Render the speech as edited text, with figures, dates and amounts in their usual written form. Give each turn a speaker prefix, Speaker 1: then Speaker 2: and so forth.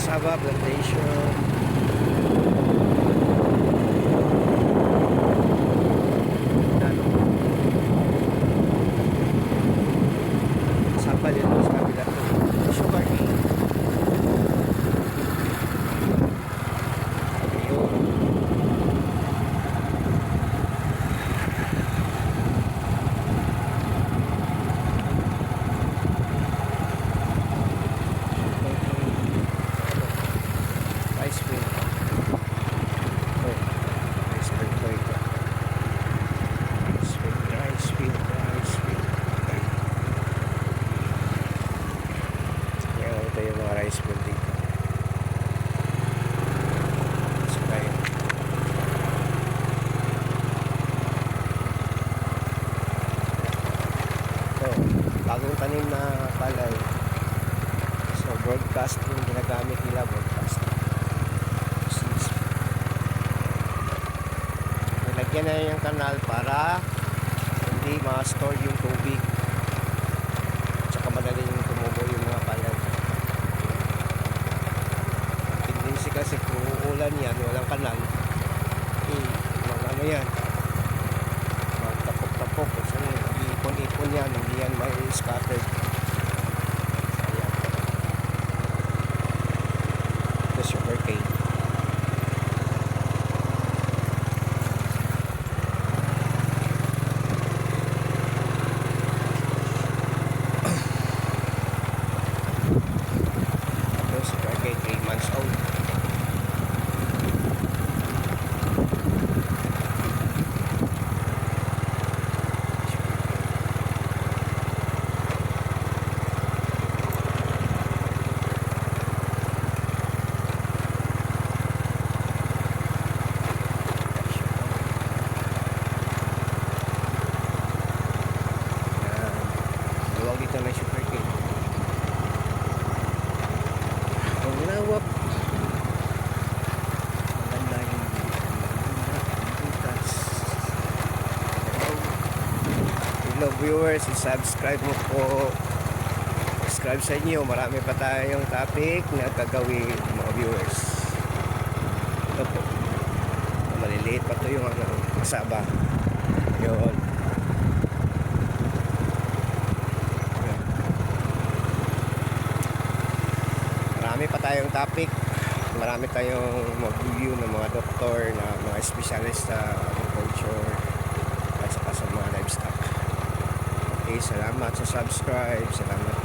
Speaker 1: Cassava plantation. Cassava dito sa kabila to. Sugar cane. Ayun. Rice field. Oh, rice field to ito. Rice field, rice field, rice field. Yan, ito yung mga rice field dito. So, tayo. Ito, bagong tanim na palay. So, broadcast yung ginagamit nila, broadcast. Nilagyan na yung kanal para hindi ma-store yung tubig. Tsaka madali yung tumubo yung mga palay. Tendency kasi kung uulan yan, walang kanal, ano yan, magtapok-tapok. Kasi ipon-ipon yan, hindi yan may scattered. Ayan. Ito sugar cane. Sugar cane, 3 months old. Luwag dito ng sugar cane. Ang lawak. Maganda yung butas. Hello viewers, subscribe mo po. Subscribe sa inyo. Marami pa tayong topic na gagawin mga viewers. Ito po. Maliliit pa to yung kasaba. Yun. Marami pa tayong topic. Marami tayong mag-review ng mga doktor, na mga specialist sa agriculture at saka sa mga livestock. Okay, salamat sa subscribe. Salamat